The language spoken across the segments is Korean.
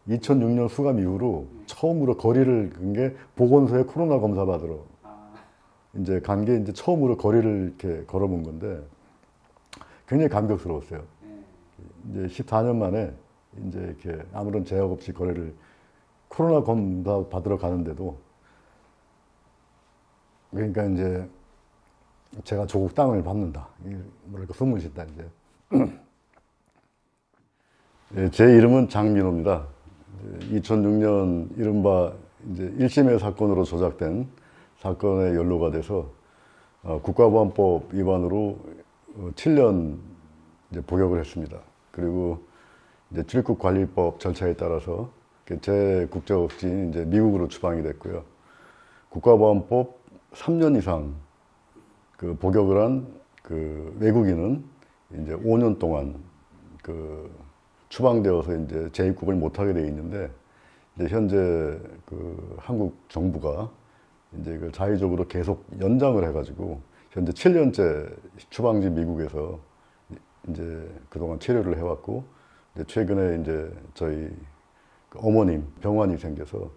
2006년 수감 이후로 처음으로 거리를 간 게 보건소에 코로나 검사 받으러 이제 간 게 이제 처음으로 거리를 이렇게 걸어본 건데 굉장히 감격스러웠어요. 이제 14년 만에 이제 이렇게 아무런 제약 없이 거리를 코로나 검사 받으러 가는데도 그러니까 이제 제가 조국 땅을 받는다. 뭐랄까 소문이 있다 이제. 예, 제 이름은 장민호입니다. 2006년 이른바 이제 1심의 사건으로 조작된 사건에 연루가 돼서 국가보안법 위반으로 7년 이제 복역을 했습니다. 그리고 이제 출입국관리법 절차에 따라서 제 국적지인 이제 미국으로 추방이 됐고요. 국가보안법 3년 이상 그 복역을 한 그 외국인은 이제 5년 동안 그 추방되어서 이제 재입국을 못하게 되어 있는데 이제 현재 그 한국 정부가 이제 그 자의적으로 계속 연장을 해가지고 현재 7년째 추방지 미국에서 이제 그동안 체류를 해왔고 이제 최근에 이제 저희 그 어머님 병환이 생겨서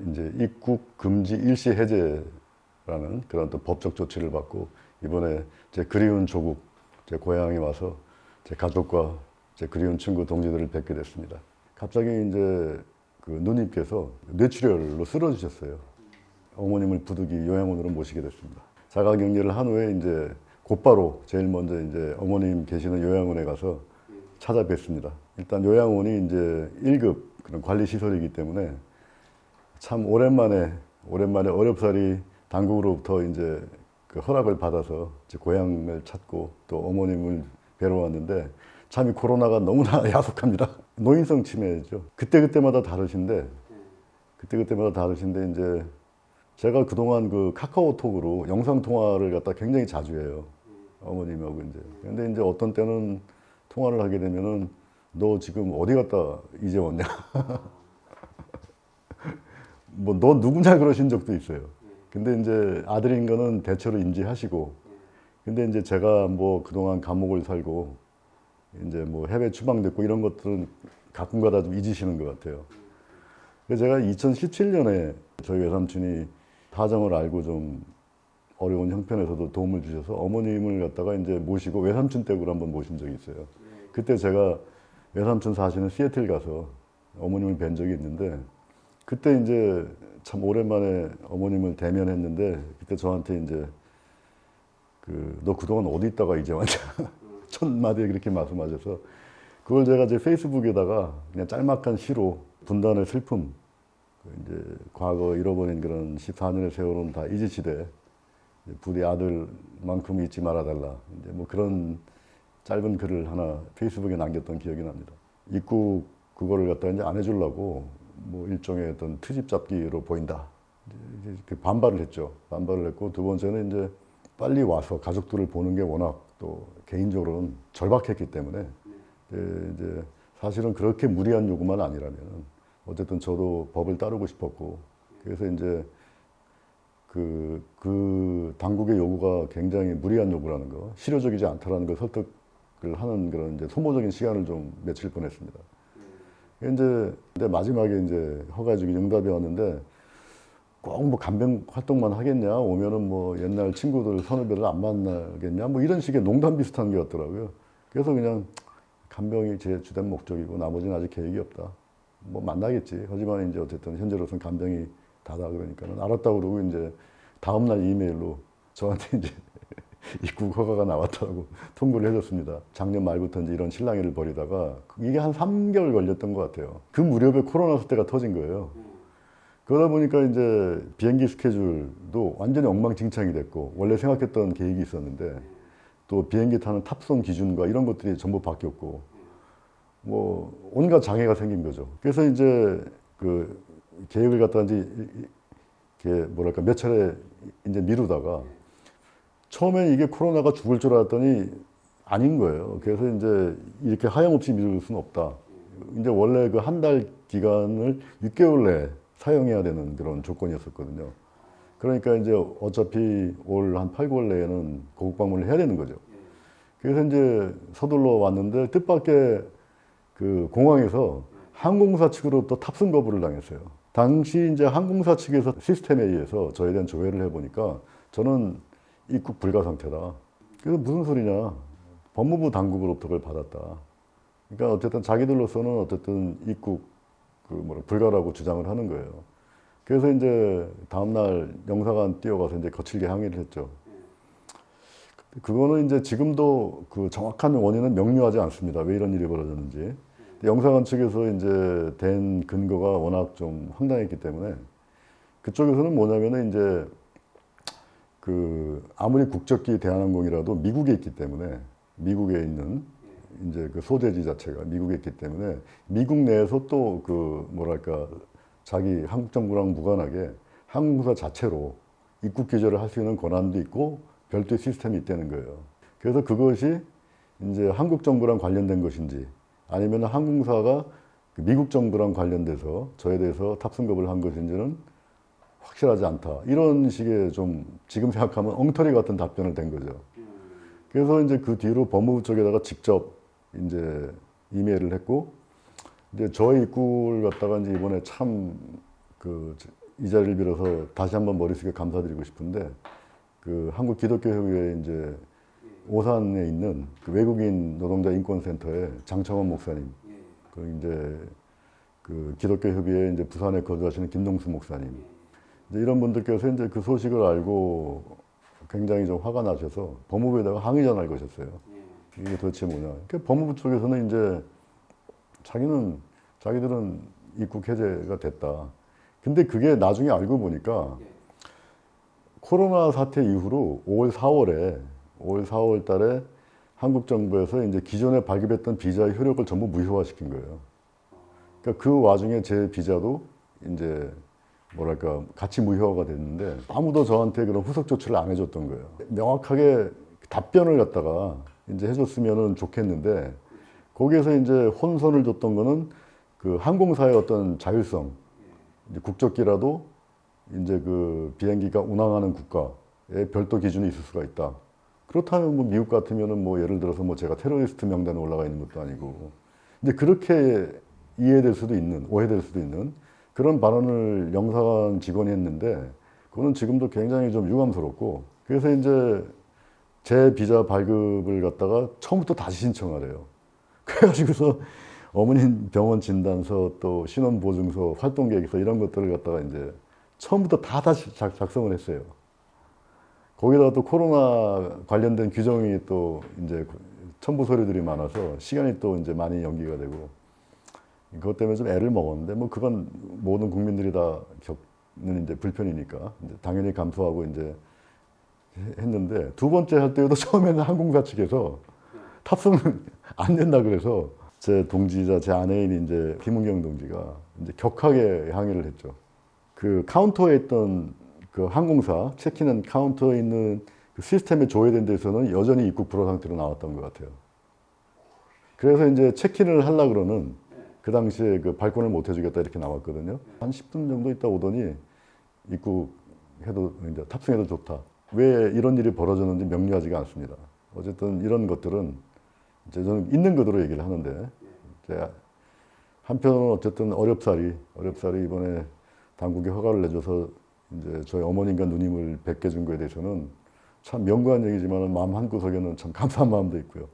이제 입국 금지 일시 해제라는 그런 또 법적 조치를 받고 이번에 제 그리운 조국 제 고향에 와서 제 가족과 제 그리운 친구 동지들을 뵙게 됐습니다. 갑자기 이제 그 누님께서 뇌출혈로 쓰러지셨어요. 어머님을 부득이 요양원으로 모시게 됐습니다. 자가격리를 한 후에 이제 곧바로 제일 먼저 이제 어머님 계시는 요양원에 가서 찾아뵙습니다. 일단 요양원이 이제 1급 그런 관리시설이기 때문에 참 오랜만에 어렵사리 당국으로부터 이제 그 허락을 받아서 이제 고향을 찾고 또 어머님을 뵈러 왔는데 참 이 코로나가 너무나 야속합니다. 노인성 치매죠. 그때그때마다 다르신데 이제 제가 그동안 그 카카오톡으로 영상통화를 갖다 굉장히 자주 해요. 어머님하고 이제. 근데 이제 어떤 때는 통화를 하게 되면은 너 지금 어디 갔다 이제 왔냐? 뭐 너 누구냐 그러신 적도 있어요. 근데 이제 아들인 거는 대체로 인지하시고 근데 이제 제가 뭐 그동안 감옥을 살고 이제 뭐 해외 추방됐고 이런 것들은 가끔가다 좀 잊으시는 것 같아요. 그래서 제가 2017년에 저희 외삼촌이 사정을 알고 좀 어려운 형편에서도 도움을 주셔서 어머님을 갖다가 이제 모시고 외삼촌 댁으로 한번 모신 적이 있어요. 그때 제가 외삼촌 사시는 시애틀 가서 어머님을 뵌 적이 있는데 그때 이제 참 오랜만에 어머님을 대면했는데 그때 저한테 이제 그 너 그동안 어디 있다가 이제 왔냐 첫 마디에 그렇게 말씀하셔서 그걸 제가 제 페이스북에다가 그냥 짤막한 시로 분단의 슬픔 이제 과거 잃어버린 그런 14년의 세월은 다 잊으시되 부디 아들만큼 잊지 말아달라 이제 뭐 그런 짧은 글을 하나 페이스북에 남겼던 기억이 납니다. 입국 그거를 갖다 이제 안 해주려고 뭐 일종의 어떤 트집 잡기로 보인다. 이제 반발을 했죠. 반발을 했고 두 번째는 이제 빨리 와서 가족들을 보는 게 워낙 또 개인적으로는 절박했기 때문에 이제 사실은 그렇게 무리한 요구만 아니라면 어쨌든 저도 법을 따르고 싶었고 그래서 이제 그 당국의 요구가 굉장히 무리한 요구라는 거, 실효적이지 않다라는 걸 설득을 하는 그런 이제 소모적인 시간을 좀 며칠 보냈습니다. 이제 근데 마지막에 이제 허가해주기 응답이 왔는데 꼭 뭐 간병 활동만 하겠냐 오면은 뭐 옛날 친구들 선후배를 안 만나겠냐 뭐 이런 식의 농담 비슷한 게 왔더라고요. 그래서 그냥 간병이 제 주된 목적이고 나머지는 아직 계획이 없다. 뭐 만나겠지. 하지만 이제 어쨌든 현재로서는 간병이 다다 그러니까는 알았다고 그러고 이제 다음날 이메일로 저한테 이제 입국 허가가 나왔다고 통보를 해줬습니다. 작년 말부터 이제 이런 실랑이를 벌이다가 이게 한 3개월 걸렸던 것 같아요. 그 무렵에 코로나 사태가 터진 거예요. 그러다 보니까 이제 비행기 스케줄도 완전히 엉망진창이 됐고 원래 생각했던 계획이 있었는데 또 비행기 타는 탑승 기준과 이런 것들이 전부 바뀌었고 뭐 온갖 장애가 생긴 거죠. 그래서 이제 그 계획을 갖다 이제 이렇게 뭐랄까 몇 차례 이제 미루다가 처음에 이게 코로나가 죽을 줄 알았더니 아닌 거예요. 그래서 이제 이렇게 하염없이 미룰 수는 없다. 이제 원래 그 한 달 기간을 6개월 내에 사용해야 되는 그런 조건이었었거든요. 그러니까 이제 어차피 올 한 8, 9월 내에는 고국 방문을 해야 되는 거죠. 그래서 이제 서둘러 왔는데 뜻밖의 그 공항에서 항공사 측으로부터 탑승 거부를 당했어요. 당시 이제 항공사 측에서 시스템에 의해서 저에 대한 조회를 해보니까 저는 입국 불가 상태다. 그래서 무슨 소리냐. 법무부 당국으로부터 그걸 받았다. 그러니까 어쨌든 자기들로서는 어쨌든 입국 불가라고 주장을 하는 거예요. 그래서 이제 다음날 영사관 뛰어가서 이제 거칠게 항의를 했죠. 그거는 이제 지금도 그 정확한 원인은 명료하지 않습니다. 왜 이런 일이 벌어졌는지. 영사관 측에서 이제 된 근거가 워낙 좀 황당했기 때문에 그쪽에서는 뭐냐면은 이제 그 아무리 국적기 대한항공이라도 미국에 있기 때문에 미국에 있는 이제 그 소재지 자체가 미국에 있기 때문에 미국 내에서 또 그 뭐랄까 자기 한국 정부랑 무관하게 항공사 자체로 입국 규제를 할 수 있는 권한도 있고 별도의 시스템이 있다는 거예요. 그래서 그것이 이제 한국 정부랑 관련된 것인지 아니면 항공사가 미국 정부랑 관련돼서 저에 대해서 탑승 거부를 한 것인지는 확실하지 않다. 이런 식의 좀 지금 생각하면 엉터리 같은 답변을 된 거죠. 그래서 이제 그 뒤로 법무부 쪽에다가 직접 이제 이메일을 했고 이제 저의 입국을 갖다가 이제 이번에 참 이 자리를 빌어서 다시 한번 머릿속에 감사드리고 싶은데 그 한국 기독교협의회 이제 오산에 있는 그 외국인 노동자 인권센터의 장창원 목사님, 그 이제 그 기독교협의회 이제 부산에 거주하시는 김동수 목사님, 이제 이런 분들께서 이제 그 소식을 알고 굉장히 좀 화가 나셔서 법무부에다가 항의 전화를 거셨어요. 이게 도대체 뭐냐. 그러니까 법무부 쪽에서는 이제 자기들은 입국 해제가 됐다. 근데 그게 나중에 알고 보니까 코로나 사태 이후로 5월 4월 달에 한국 정부에서 이제 기존에 발급했던 비자의 효력을 전부 무효화시킨 거예요. 그러니까 그 와중에 제 비자도 이제 뭐랄까 같이 무효화가 됐는데 아무도 저한테 그런 후속 조치를 안 해줬던 거예요. 명확하게 답변을 갖다가 이제 해줬으면 좋겠는데 거기에서 이제 혼선을 줬던 거는 그 항공사의 어떤 자율성, 이제 국적기라도 이제 그 비행기가 운항하는 국가에 별도 기준이 있을 수가 있다. 그렇다면 뭐 미국 같으면은 뭐 예를 들어서 뭐 제가 테러리스트 명단에 올라가 있는 것도 아니고 이제 그렇게 오해될 수도 있는 그런 발언을 영사관 직원이 했는데 그거는 지금도 굉장히 좀 유감스럽고 그래서 이제 제 비자 발급을 갖다가 처음부터 다시 신청하래요. 그래가지고서 어머님 병원 진단서 또 신원보증서 활동계획서 이런 것들을 갖다가 이제 처음부터 다 다시 작성을 했어요. 거기다가 또 코로나 관련된 규정이 또 이제 첨부 서류들이 많아서 시간이 또 이제 많이 연기가 되고 그것 때문에 좀 애를 먹었는데 뭐 그건 모든 국민들이 다 겪는 이제 불편이니까 이제 당연히 감수하고 이제 했는데 두 번째 할 때도 처음에는 항공사 측에서 탑승은 안 된다 그래서 제 동지자 제 아내인 이제 김은경 동지가 이제 격하게 항의를 했죠. 그 카운터에 있던 그 항공사 체크인 카운터에 있는 그 시스템에 조회된 데서는 여전히 입국 불허 상태로 나왔던 것 같아요. 그래서 이제 체크인을 하려 그러는 그 당시에 그 발권을 못 해주겠다 이렇게 나왔거든요. 한 10분 정도 있다 오더니 입국해도 이제 탑승해도 좋다. 왜 이런 일이 벌어졌는지 명료하지가 않습니다. 어쨌든 이런 것들은 이제 저는 있는 그대로 얘기를 하는데 제가 한편으로는 어쨌든 어렵사리 이번에 당국이 허가를 내줘서 이제 저희 어머님과 누님을 뵙게 준 거에 대해서는 참 명구한 얘기지만 마음 한구석에는 참 감사한 마음도 있고요.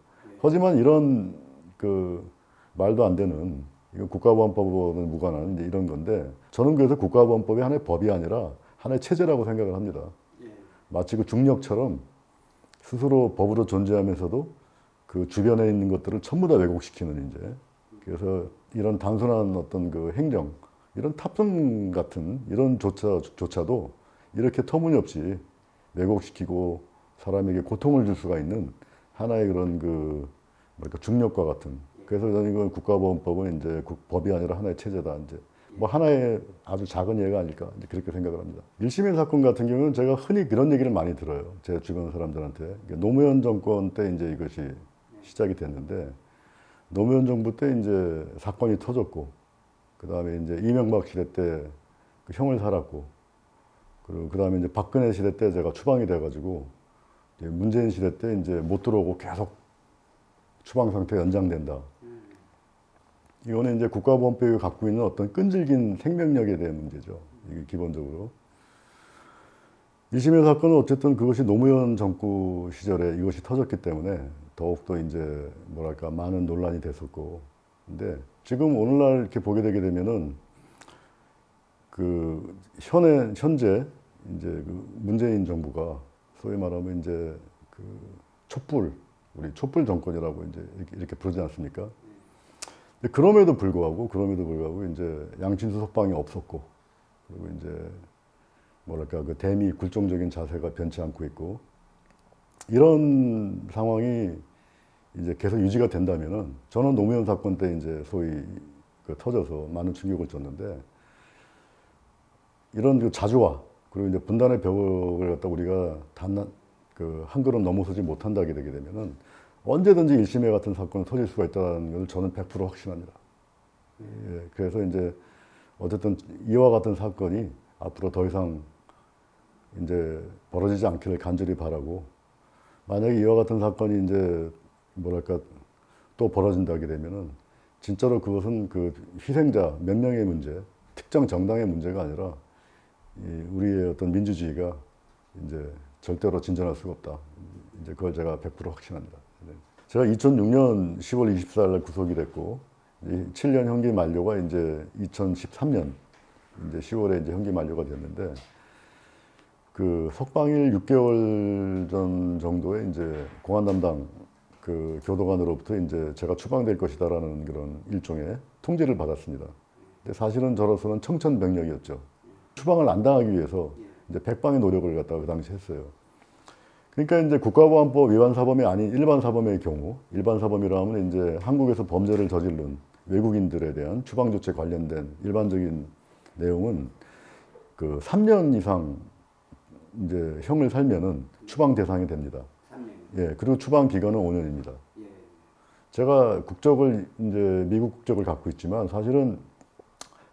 하지만 이런 그 말도 안 되는 이건 국가보안법과는 무관한 이제 이런 건데 저는 그래서 국가보안법이 하나의 법이 아니라 하나의 체제라고 생각을 합니다. 마치 그 중력처럼 스스로 법으로 존재하면서도 그 주변에 있는 것들을 전부 다 왜곡시키는 이제 그래서 이런 단순한 어떤 그 행정 이런 탑승 같은 이런 조차도 이렇게 터무니없이 왜곡시키고 사람에게 고통을 줄 수가 있는 하나의 그런 그 뭐랄까 중력과 같은 그래서 저는 이건 국가보안법은 이제 법이 아니라 하나의 체제다 이제 뭐 하나의 아주 작은 예가 아닐까 이제 그렇게 생각을 합니다. 1심 사건 같은 경우는 제가 흔히 그런 얘기를 많이 들어요. 제 주변 사람들한테 노무현 정권 때 이제 이것이 시작이 됐는데 노무현 정부 때 이제 사건이 터졌고 그 다음에 이제 이명박 시대 때 그 형을 살았고 그리고 그 다음에 이제 박근혜 시대 때 제가 추방이 돼가지고 문재인 시대 때 이제 못 들어오고 계속 추방 상태 연장된다. 이거는 이제 국가보안법이 갖고 있는 어떤 끈질긴 생명력에 대한 문제죠. 이게 기본적으로. 1심의 사건은 어쨌든 그것이 노무현 정부 시절에 이것이 터졌기 때문에 더욱더 이제 뭐랄까 많은 논란이 됐었고. 근데 지금 오늘날 이렇게 보게 되게 되면은 그 현재 이제 그 문재인 정부가 소위 말하면 이제 그 우리 촛불 정권이라고 이제 이렇게 부르지 않습니까? 근데 그럼에도 불구하고 이제 양친수 석방이 없었고, 그리고 이제 뭐랄까 그 대미 굴종적인 자세가 변치 않고 있고, 이런 상황이 이제 계속 유지가 된다면은 저는 노무현 사건 때 이제 소위 그 터져서 많은 충격을 줬는데, 이런 그 자주화 그리고 이제 분단의 벽을 갖다 우리가 한 걸음 넘어서지 못한다게 되게 되면은 언제든지 1심에 같은 사건이 터질 수가 있다는 걸 저는 100% 확신합니다. 예, 그래서 이제 어쨌든 이와 같은 사건이 앞으로 더 이상 이제 벌어지지 않기를 간절히 바라고, 만약에 이와 같은 사건이 이제 뭐랄까 또 벌어진다게 되면은 진짜로 그것은 그 희생자 몇 명의 문제, 특정 정당의 문제가 아니라 우리의 어떤 민주주의가 이제 절대로 진전할 수가 없다. 이제 그걸 제가 100% 확신합니다. 제가 2006년 10월 24일 날 구속이 됐고, 7년 형기 만료가 이제 2013년 이제 10월에 이제 형기 만료가 됐는데, 그 석방일 6개월 전 정도에 이제 공안 담당 그 교도관으로부터 이제 제가 추방될 것이다라는 그런 일종의 통지를 받았습니다. 근데 사실은 저로서는 청천벽력이었죠. 추방을 안 당하기 위해서 이제 백방의 노력을 갖다가 그 당시 했어요. 그러니까 이제 국가보안법 위반 사범이 아닌 일반 사범의 경우, 일반 사범이라 하면 이제 한국에서 범죄를 저지른 외국인들에 대한 추방 조치에 관련된 일반적인 내용은 그 3년 이상 이제 형을 살면은 추방 대상이 됩니다. 3년. 예, 그리고 추방 기간은 5년입니다. 예. 제가 국적을 이제 미국 국적을 갖고 있지만 사실은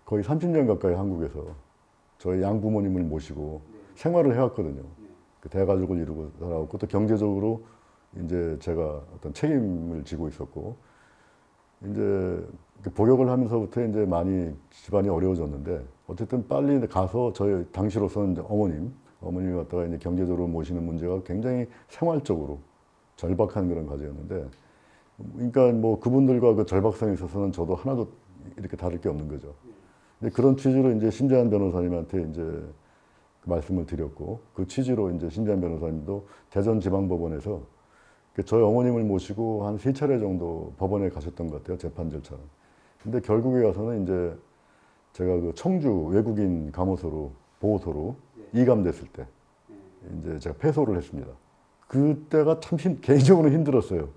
거의 30년 가까이 한국에서 저희 양부모님을 모시고 생활을 해왔거든요. 그 대가족을 이루고 살아왔고, 또 경제적으로 이제 제가 어떤 책임을 지고 있었고, 이제 복역을 하면서부터 이제 많이 집안이 어려워졌는데, 어쨌든 빨리 가서 저희 당시로서는 이제 어머님이 갖다가 이제 경제적으로 모시는 문제가 굉장히 생활적으로 절박한 그런 과제였는데, 그러니까 뭐 그분들과 그 절박성에 있어서는 저도 하나도 이렇게 다를 게 없는 거죠. 그런 취지로 이제 심재한 변호사님한테 이제 말씀을 드렸고, 그 취지로 이제 심재한 변호사님도 대전지방법원에서 저희 어머님을 모시고 한 3차례 정도 법원에 가셨던 것 같아요, 재판 절차는. 근데 결국에 가서는 이제 제가 그 청주 외국인 감호소로, 보호소로 이감됐을 때 이제 제가 패소를 했습니다. 그때가 참 개인적으로 힘들었어요.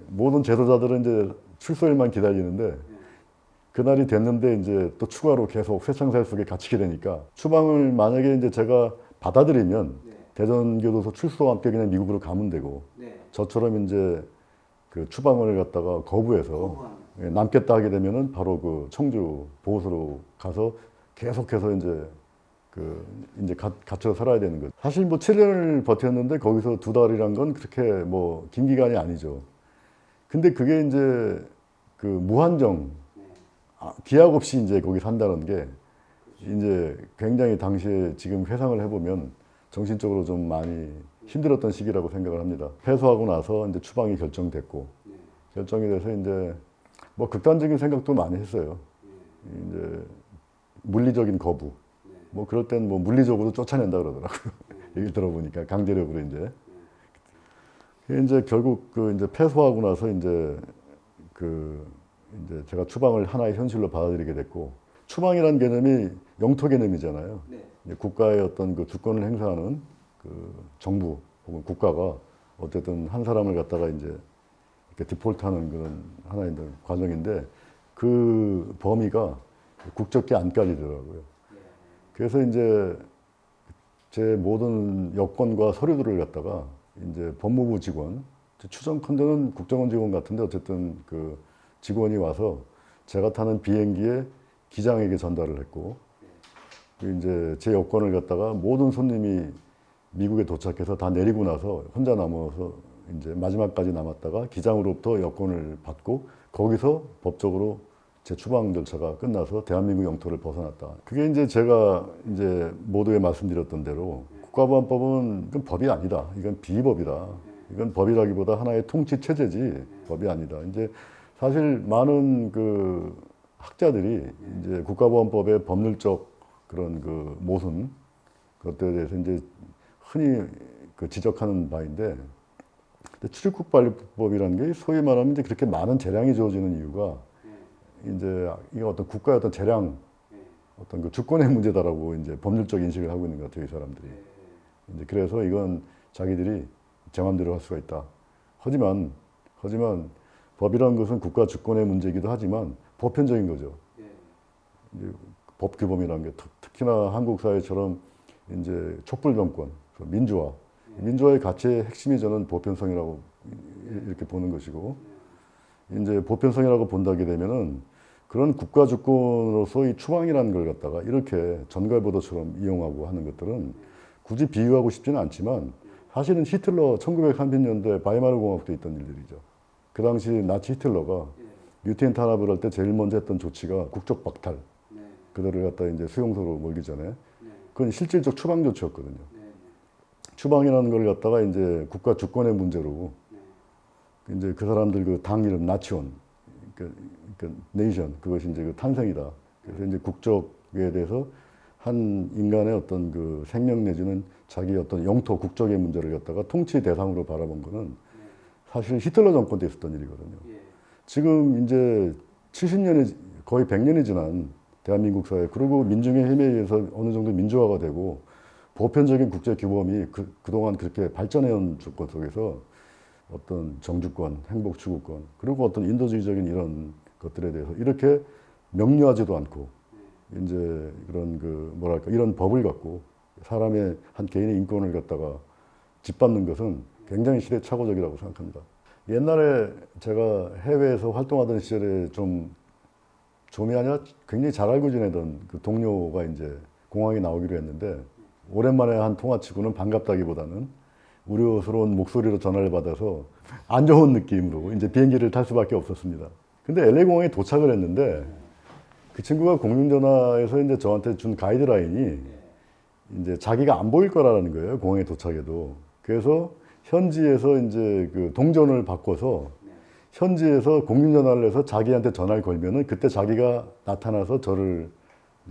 모든 제도자들은 이제 출소일만 기다리는데, 그날이 됐는데 이제 또 추가로 계속 쇠창살 속에 갇히게 되니까, 추방을 만약에 이제 제가 받아들이면 대전교도소 출소와 함께 그냥 미국으로 가면 되고, 저처럼 이제 그 추방을 갖다가 거부해서 남겠다 하게 되면은 바로 그 청주 보호소로 가서 계속해서 이제 이제 갇혀 살아야 되는 거죠. 사실 뭐 7년을 버텼는데 거기서 2달이란 건 그렇게 뭐 긴 기간이 아니죠. 근데 그게 이제 그 무한정 기약 없이 이제 거기 산다는 게 이제 굉장히 당시에 지금 회상을 해보면 정신적으로 좀 많이 힘들었던 시기라고 생각을 합니다. 패소하고 나서 이제 추방이 결정됐고, 결정이 돼서 이제 뭐 극단적인 생각도 많이 했어요. 이제 물리적인 거부. 뭐 그럴 땐 뭐 물리적으로 쫓아낸다 그러더라고요. 얘기를 들어보니까 강제력으로 이제 결국 그 이제 패소하고 나서 이제 이제 제가 추방을 하나의 현실로 받아들이게 됐고, 추방이라는 개념이 영토 개념이잖아요. 국가의 어떤 그 주권을 행사하는 그 정부 혹은 국가가 어쨌든 한 사람을 갖다가 이제 이렇게 디폴트하는 그런 하나의 과정인데, 그 범위가 국적계 안까지더라고요. 그래서 이제 제 모든 여권과 서류들을 갖다가 이제 법무부 직원, 추정컨대는 국정원 직원 같은데 어쨌든 그 직원이 와서 제가 타는 비행기에 기장에게 전달을 했고, 이제 제 여권을 갖다가 모든 손님이 미국에 도착해서 다 내리고 나서 혼자 남아서 이제 마지막까지 남았다가 기장으로부터 여권을 받고, 거기서 법적으로 재추방 절차가 끝나서 대한민국 영토를 벗어났다. 그게 이제 제가 이제 모두에 말씀드렸던 대로 국가보안법은 이건 법이 아니다. 이건 비법이다. 이건 법이라기보다 하나의 통치 체제지 법이 아니다. 이제 사실 많은 그 학자들이 이제 국가보안법의 법률적 그런 그 모순 그것들에 대해서 이제 흔히 그 지적하는 바인데, 출입국관리법이라는 게 소위 말하면 이제 그렇게 많은 재량이 주어지는 이유가 이제 이게 어떤 국가의 어떤 재량, 어떤 그 주권의 문제다라고 이제 법률적 인식을 하고 있는 것 같아요, 이 사람들이. 이제 그래서 이건 자기들이 제 마음대로 할 수가 있다. 하지만 법이라는 것은 국가 주권의 문제이기도 하지만 보편적인 거죠. 이제 법 규범이라는 게 특히나 한국 사회처럼 이제 촛불 정권, 민주화의 가치의 핵심이 저는 보편성이라고 이렇게 보는 것이고, 이제 보편성이라고 본다게 되면은 그런 국가 주권으로서 이 추방이라는 걸 갖다가 이렇게 전갈보도처럼 이용하고 하는 것들은 굳이 비유하고 싶지는 않지만 사실은 히틀러 1930년대 바이마르 공화국도 있던 일들이죠. 그 당시 나치 히틀러가 유태인 탄압을 할 때 제일 먼저 했던 조치가 국적 박탈. 그들을 갖다 이제 수용소로 몰기 전에 그건 실질적 추방 조치였거든요. 추방이라는 걸 갖다가 이제 국가 주권의 문제로 이제 그 사람들 그 당 이름 나치온, 그러니까 네이션, 그것이 이제 그 탄생이다. 그래서 이제 국적에 대해서 한 인간의 어떤 그 생명 내지는 자기 어떤 영토 국적의 문제를 갖다가 통치 대상으로 바라본 거는 사실 히틀러 정권 때 있었던 일이거든요. 지금 이제 70년이 거의 100년이 지난 대한민국 사회, 그리고 민중의 힘에 의해서 어느 정도 민주화가 되고 보편적인 국제 규범이 그동안 그렇게 발전해온 조건 속에서 어떤 정주권, 행복 추구권, 그리고 어떤 인도주의적인 이런 것들에 대해서 이렇게 명료하지도 않고 이제 그런 그 뭐랄까 이런 법을 갖고 사람의 한 개인의 인권을 갖다가 짓밟는 것은 굉장히 시대착오적이라고 생각합니다. 옛날에 제가 해외에서 활동하던 시절에 좀이 아니라 굉장히 잘 알고 지내던 그 동료가 이제 공항에 나오기로 했는데, 오랜만에 한 통화치고는 반갑다기보다는 우려스러운 목소리로 전화를 받아서 안 좋은 느낌으로 이제 비행기를 탈 수밖에 없었습니다. 근데 LA 공항에 도착을 했는데 그 친구가 공중전화에서 이제 저한테 준 가이드라인이 이제 자기가 안 보일 거라는 거예요, 공항에 도착해도. 그래서 현지에서 이제 그 동전을 바꿔서 현지에서 공중전화를 해서 자기한테 전화를 걸면은 그때 자기가 나타나서 저를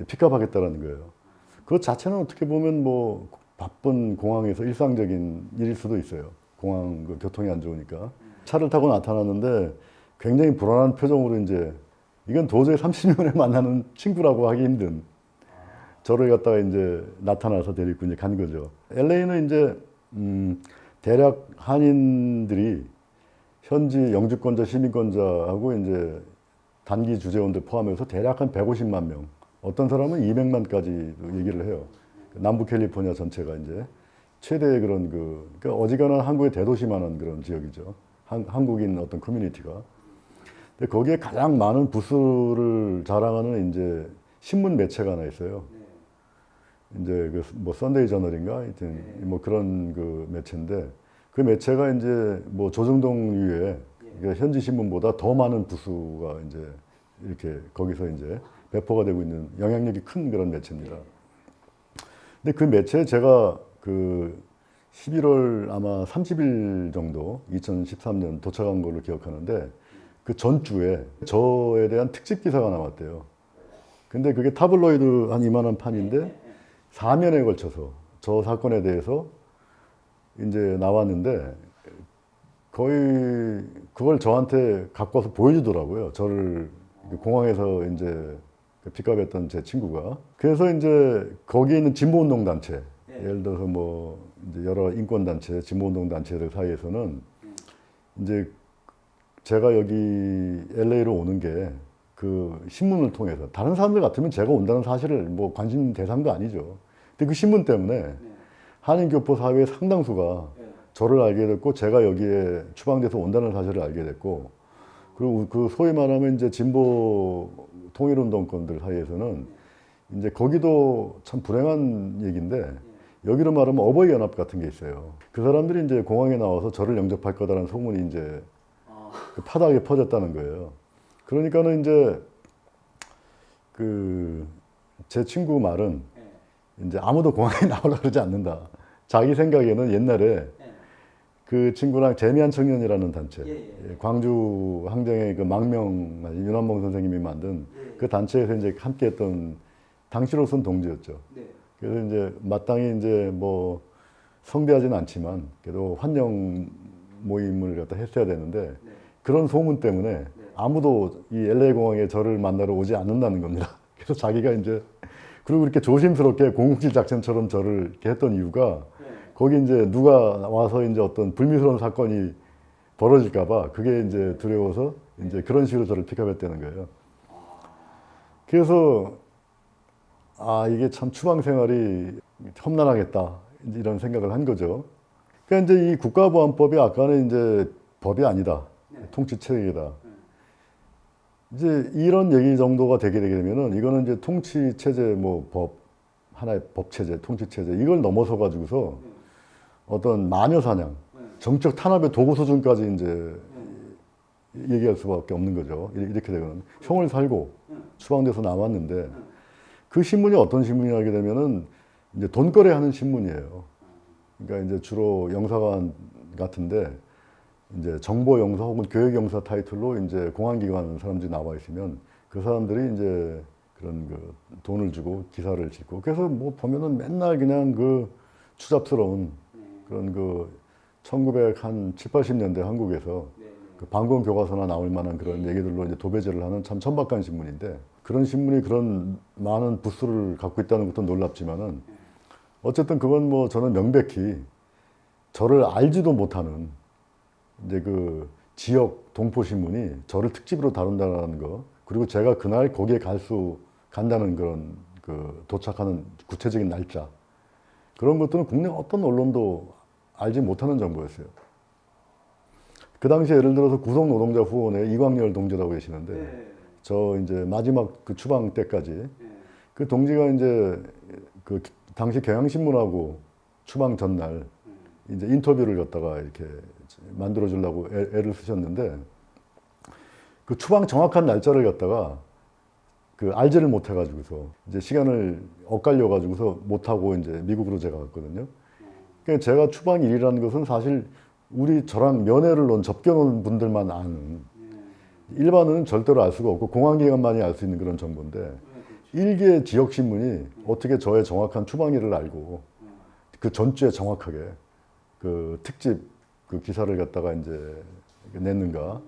픽업하겠다라는 거예요. 그것 자체는 어떻게 보면 뭐 바쁜 공항에서 일상적인 일일 수도 있어요. 공항 그 교통이 안 좋으니까. 차를 타고 나타났는데 굉장히 불안한 표정으로 이제 이건 도저히 30년에 만나는 친구라고 하기 힘든 저를 갖다가 이제 나타나서 데리고 이제 간 거죠. LA는 이제 대략 한인들이 현지 영주권자, 시민권자하고 이제 단기 주재원들 포함해서 대략 한 150만 명, 어떤 사람은 200만까지 얘기를 해요. 남부 캘리포니아 전체가 이제 최대의 그런 그러니까 어지간한 한국의 대도시만한 그런 지역이죠. 한국인 어떤 커뮤니티가. 근데 거기에 가장 많은 부수를 자랑하는 이제 신문 매체가 하나 있어요. 이제 그 뭐 선데이 저널인가 하여튼 뭐 그런 그 매체인데, 그 매체가 이제 뭐 조정동 이후에 현지 신문보다 더 많은 부수가 이제 이렇게 거기서 이제 배포가 되고 있는 영향력이 큰 그런 매체입니다. 근데 그 매체에 제가 그 11월 아마 30일 정도 2013년 도착한 걸로 기억하는데, 그 전주에 저에 대한 특집 기사가 나왔대요. 근데 그게 타블로이드 한 이만한 판인데 4면에 걸쳐서 저 사건에 대해서 이제 나왔는데, 거의 그걸 저한테 갖고 와서 보여주더라고요. 저를 공항에서 이제 픽업했던 제 친구가. 그래서 이제 거기에 있는 진보운동 단체, 예를 들어서 뭐 이제 여러 인권 단체, 진보운동 단체들 사이에서는 이제 제가 여기 LA로 오는 게 그 신문을 통해서, 다른 사람들 같으면 제가 온다는 사실을 뭐 관심 대상도 아니죠. 근데 그 신문 때문에 한인교포 사회의 상당수가 저를 알게 됐고, 제가 여기에 추방돼서 온다는 사실을 알게 됐고, 그리고 그 소위 말하면 이제 진보 통일운동권들 사이에서는 이제 거기도 참 불행한 얘기인데, 여기로 말하면 어버이 연합 같은 게 있어요. 그 사람들이 이제 공항에 나와서 저를 영접할 거다라는 소문이 이제 그 파다하게 퍼졌다는 거예요. 그러니까는 이제 제 친구 말은 이제 아무도 공항에 나오려고 그러지 않는다. 자기 생각에는 옛날에 그 친구랑 재미한 청년이라는 단체, 광주 항쟁의 그 망명 윤한봉 선생님이 만든 그 단체에서 이제 함께했던 당시로선 동지였죠. 그래서 이제 마땅히 이제 뭐 성대하진 않지만 그래도 환영 모임을 갖다 했어야 되는데 그런 소문 때문에 아무도 이 LA 공항에 저를 만나러 오지 않는다는 겁니다. 그래서 자기가 이제 그리고 이렇게 조심스럽게 공국질 작전처럼 저를 이렇게 했던 이유가 거기 이제 누가 와서 이제 어떤 불미스러운 사건이 벌어질까봐 그게 이제 두려워서 이제 그런 식으로 저를 픽업했다는 거예요. 그래서 이게 참 추방 생활이 험난하겠다 이런 생각을 한 거죠. 그러니까 이제 이 국가보안법이 아까는 이제 법이 아니다, 통치체계다. 이제 이런 얘기 정도가 되게 되면은 이거는 이제 통치체제 뭐 법 하나의 법체제, 통치체제 이걸 넘어서 가지고서 어떤 마녀사냥, 정책 탄압의 도구 수준까지 이제 얘기할 수밖에 없는 거죠. 이렇게 되면 형을 살고 추방돼서 나왔는데 그 신문이 어떤 신문이냐 하게 되면은 이제 돈거래하는 신문이에요. 그러니까 이제 주로 영사관 같은데 이제 정보 영사 혹은 교육 영사 타이틀로 이제 공안기관 사람들이 나와 있으면 그 사람들이 이제 그런 그 돈을 주고 기사를 짓고 그래서 뭐 보면은 맨날 그냥 그 추잡스러운 그런 그 1970, 80년대 한국에서 그 방공 교과서나 나올 만한 그런 얘기들로 이제 도배제를 하는 참 천박한 신문인데 그런 신문이 그런 많은 부수를 갖고 있다는 것도 놀랍지만은 어쨌든 그건 뭐 저는 명백히 저를 알지도 못하는 이제 그 지역 동포신문이 저를 특집으로 다룬다는 거 그리고 제가 그날 거기에 간다는 그런 그 도착하는 구체적인 날짜 그런 것들은 국내 어떤 언론도 알지 못하는 정보였어요. 그 당시에 예를 들어서 구속노동자 후원회 이광열 동지라고 계시는데 저 이제 마지막 그 추방 때까지 그 동지가 이제 그 당시 경향신문하고 추방 전날 이제 인터뷰를 갖다가 이렇게 만들어 주려고 애를 쓰셨는데 그 추방 정확한 날짜를 갖다가 그 알지를 못해 가지고서 이제 시간을 엇갈려 가지고서 못하고 이제 미국으로 제가 갔거든요. 그러니까 제가 추방일이라는 것은 사실 저랑 면회를 놓은 접견온 분들만 아는 일반인은 절대로 알 수가 없고 공안기관만이 알 수 있는 그런 정보인데 일개 지역신문이 어떻게 저의 정확한 추방일을 알고 그 전주에 정확하게 그 특집 그 기사를 갖다가 이제 냈는가.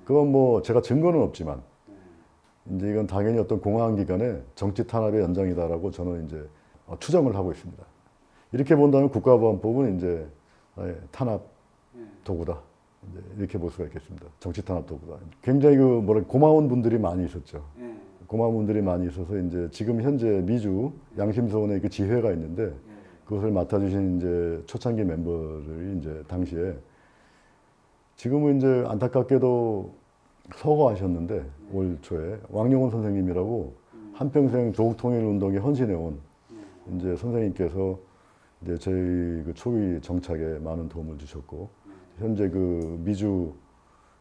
그건 뭐 제가 증거는 없지만 이제 이건 당연히 어떤 공안기관의 정치 탄압의 연장이다라고 저는 이제 추정을 하고 있습니다. 이렇게 본다면 국가보안법은 이제 탄압 도구다. 이제 이렇게 볼 수가 있겠습니다. 정치 탄압 도구다. 굉장히 고마운 분들이 많이 있었죠. 고마운 분들이 많이 있어서 이제 지금 현재 미주 양심소원의 그 지회가 있는데 그것을 맡아주신 이제 초창기 멤버들이 이제 당시에 지금은 이제 안타깝게도 서거하셨는데 올 초에 왕용원 선생님이라고 한평생 조국통일운동에 헌신해온 이제 선생님께서 이제 저희 그 초기 정착에 많은 도움을 주셨고 현재 그 미주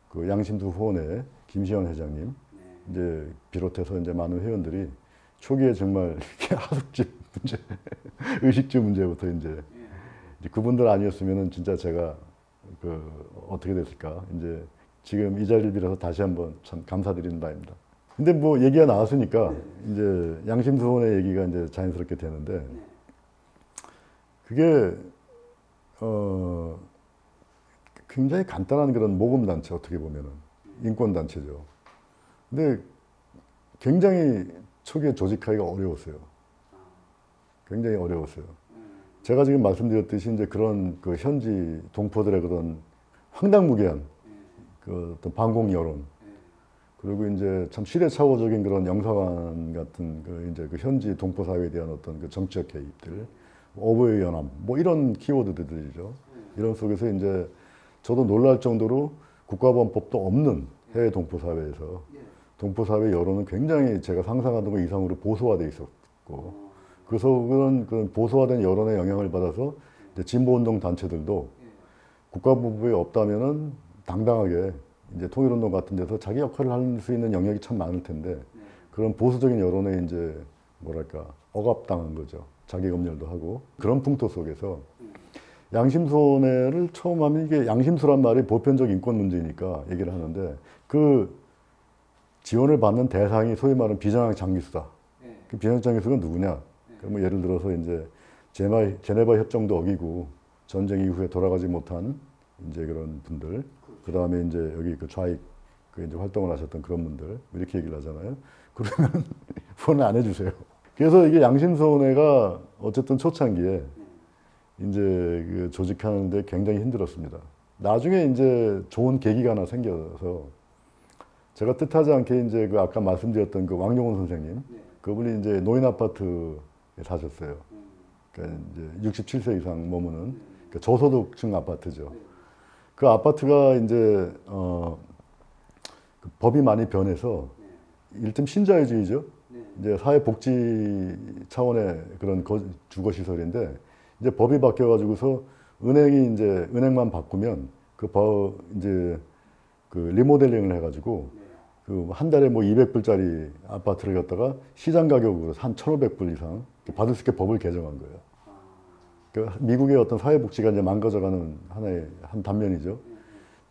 그 양심도 후원회 김시현 회장님 이제 비롯해서 이제 많은 회원들이 초기에 정말 하숙집 문제, 의식주 문제부터 이제 그분들 아니었으면은 진짜 제가 그 어떻게 됐을까 이제 지금 이 자리를 빌어서 다시 한번 참 감사드리는 바입니다. 근데 뭐 얘기가 나왔으니까 이제 양심소원의 얘기가 이제 자연스럽게 되는데 그게 굉장히 간단한 그런 모금단체 어떻게 보면은 인권단체죠. 근데 굉장히 초기에 조직하기가 어려웠어요. 굉장히 어려웠어요. 제가 지금 말씀드렸듯이 이제 그런 그 현지 동포들의 그런 황당무계한 그 어떤 반공 여론 그리고 이제 참 시대착오적인 그런 영사관 같은 그 이제 그 현지 동포 사회에 대한 어떤 그 정치적 개입들, 어부의 연합 뭐 이런 키워드들이죠. 이런 속에서 이제 저도 놀랄 정도로 국가보안법도 없는 해외 동포 사회에서 동포 사회 여론은 굉장히 제가 상상하던 것 이상으로 보수화돼 있었고 그래서 그런 보수화된 여론의 영향을 받아서 이제 진보운동 단체들도 국가보안법이 없다면은 당당하게 이제 통일운동 같은 데서 자기 역할을 할 수 있는 영역이 참 많을 텐데 그런 보수적인 여론에 이제 뭐랄까 억압당한 거죠. 자기 검열도 하고 그런 풍토 속에서 양심손해를 처음 하면 이게 양심수란 말이 보편적 인권 문제니까 얘기를 하는데 그 지원을 받는 대상이 소위 말하는 비정학 장기수다. 그 비정학 장기수가 누구냐? 그러면 예를 들어서 이제 제네바 협정도 어기고 전쟁 이후에 돌아가지 못한 이제 그런 분들, 그 다음에 이제 여기 그 좌익 그 이제 활동을 하셨던 그런 분들 이렇게 얘기를 하잖아요. 그러면 후원을 안 해주세요. 그래서 이게 양심손해가 어쨌든 초창기에 이제 그 조직하는데 굉장히 힘들었습니다. 나중에 이제 좋은 계기가 하나 생겨서 제가 뜻하지 않게 이제 그 아까 말씀드렸던 그 왕용훈 선생님, 그분이 이제 노인 아파트에 사셨어요. 그러니까 이제 67세 이상 머무는 그러니까 저소득층 아파트죠. 그 아파트가 이제 그 법이 많이 변해서 일점 신자유주의죠. 이제 사회복지 차원의 그런 주거시설인데 이제 법이 바뀌어가지고서 은행이 이제 은행만 바꾸면 이제 그 리모델링을 해가지고 그 한 달에 뭐 200불짜리 아파트를 갖다가 시장 가격으로 한 1,500불 이상 받을 수 있게 법을 개정한 거예요. 그러니까 미국의 어떤 사회복지가 이제 망가져가는 하나의 한 단면이죠.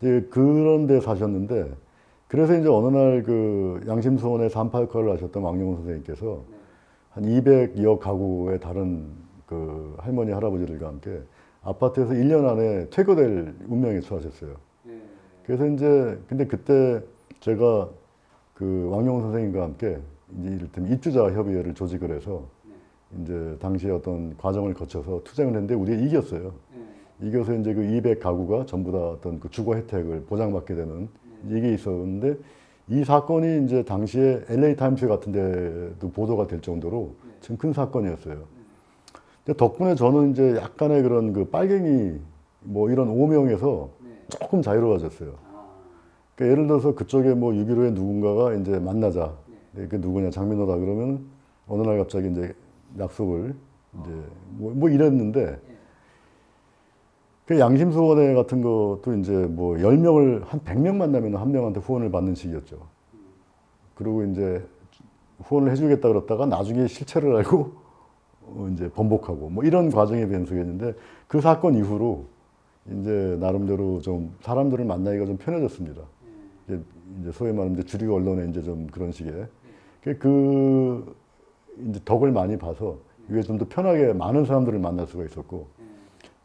이제 그런 데 사셨는데 그래서 이제 어느 날 그 양심수원의 산파 역할을 하셨던 왕용훈 선생님께서 한 200여 가구의 다른 그 할머니 할아버지들과 함께 아파트에서 1년 안에 퇴거될 운명에 처하셨어요. 그래서 이제 근데 그때 제가 그 왕용훈 선생님과 함께 이제 이를테면 입주자 협의회를 조직을 해서 이제 당시에 어떤 과정을 거쳐서 투쟁을 했는데 우리가 이겼어요. 이겨서 이제 그 200 가구가 전부 다 어떤 그 주거 혜택을 보장받게 되는 이게 있었는데 이 사건이 이제 당시에 LA 타임스 같은 데도 보도가 될 정도로 참 큰 사건이었어요. 근데 덕분에 저는 이제 약간의 그런 그 빨갱이 뭐 이런 오명에서 조금 자유로워졌어요. 그러니까 예를 들어서 그쪽에 뭐 6.15에 누군가가 이제 만나자. 그 누구냐 장민호다 그러면 어느 날 갑자기 이제 약속을 이제 뭐 이랬는데 그 양심수원회 같은 것도 이제 뭐 10명을 한 100명 만나면 한 명한테 후원을 받는 식이었죠. 그리고 이제 후원을 해주겠다 그랬다가 나중에 실체를 알고 이제 번복하고 뭐 이런 과정이 변속했는데 그 사건 이후로 이제 나름대로 좀 사람들을 만나기가 좀 편해졌습니다. 이제 소위 말하는 이제 주류 언론에 이제 좀 그런 식의 그 이제 덕을 많이 봐서 이게 좀 더 편하게 많은 사람들을 만날 수가 있었고